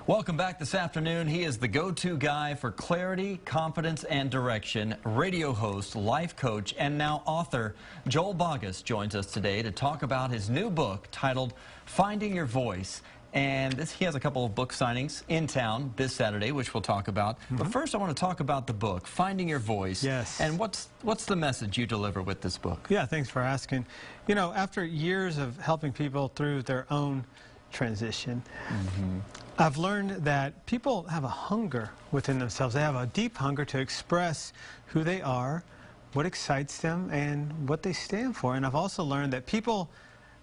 Welcome back this afternoon. He is the go-to guy for clarity, confidence, and direction. Radio host, life coach, and now author Joel Boggess joins us today to talk about his new book titled Finding Your Voice. And he has a couple of book signings in town this Saturday, which we'll talk about. But first, I want to talk about the book, Finding Your Voice. Yes. And what's the message you deliver with this book? Yeah, thanks for asking. You know, after years of helping people through their own transition, I've learned that people have a hunger within themselves. They have a deep hunger to express who they are, what excites them, and what they stand for. And I've also learned that people,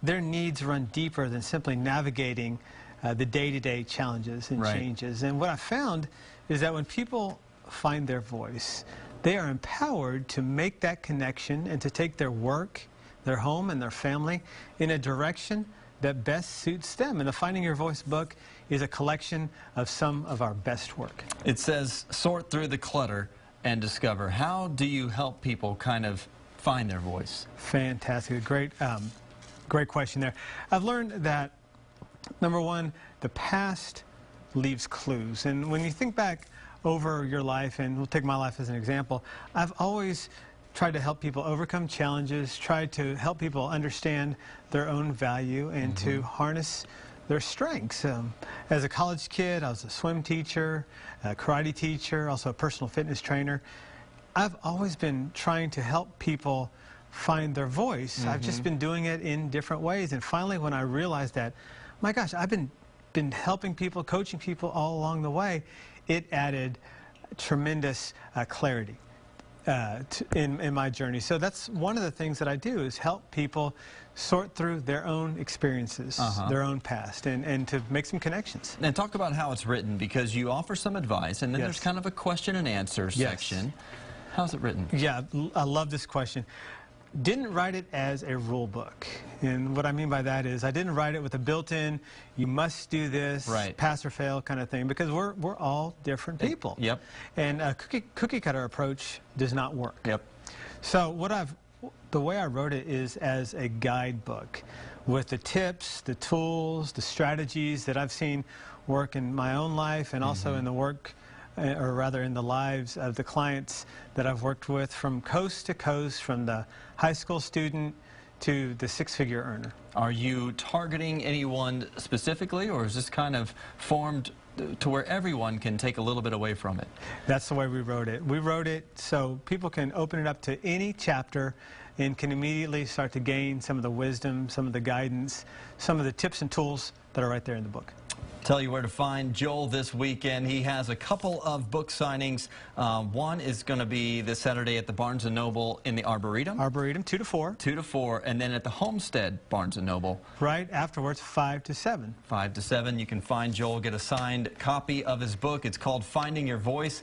their needs run deeper than simply navigating the day-to-day challenges and changes. And what I found is that when people find their voice, they are empowered to make that connection and to take their work, their home, and their family in a direction that best suits them. And the Finding Your Voice book is a collection of some of our best work. It says, sort through the clutter and discover. How do you help people kind of find their voice? Fantastic. Great question there. I've learned that, number one, the past leaves clues. And when you think back over your life, and we'll take my life as an example, I've always tried to help people overcome challenges, tried to help people understand their own value and to harness their strengths. As a college kid, I was a swim teacher, a karate teacher, also a personal fitness trainer. I've always been trying to help people find their voice. I've just been doing it in different ways. And finally, when I realized that, my gosh, I've been helping people, coaching people all along the way, it added tremendous clarity in my journey. So that's one of the things that I do, is help people sort through their own experiences, their own past, and to make some connections. And talk about how it's written, because you offer some advice, and then there's kind of a question and answer section. How's it written? Yeah, I love this question. Didn't write it as a rule book. And what I mean by that is I didn't write it with a built-in, you must do this, pass or fail kind of thing, because we're all different people. And a cookie cutter approach does not work. So the way I wrote it is as a guidebook with the tips, the tools, the strategies that I've seen work in my own life and also in the work, or rather in the lives of the clients that I've worked with from coast to coast, from the high school student to the six-figure earner. Are you targeting anyone specifically, or is this kind of formed to where everyone can take a little bit away from it? That's the way we wrote it. We wrote it so people can open it up to any chapter and can immediately start to gain some of the wisdom, some of the guidance, some of the tips and tools that are right there in the book. Tell you where to find Joel this weekend. He has a couple of book signings. One is going to be this Saturday at the Barnes & Noble in the Arboretum. Arboretum, 2 to 4. 2 to 4. And then at the Homestead Barnes & Noble. Right afterwards, 5 to 7. 5 to 7. You can find Joel, get a signed copy of his book. It's called Finding Your Voice.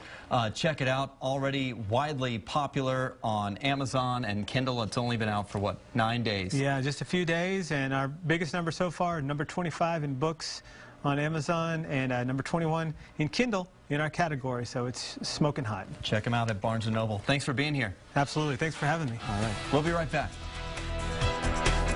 Check it out. Already widely popular on Amazon and Kindle. It's only been out for, what, 9 days? Yeah, just a few days. And our biggest number so far, number 25 in books on Amazon, and number 21 in Kindle in our category, so it's smoking hot. Check them out at Barnes & Noble. Thanks for being here. Absolutely. Thanks for having me. All right. We'll be right back.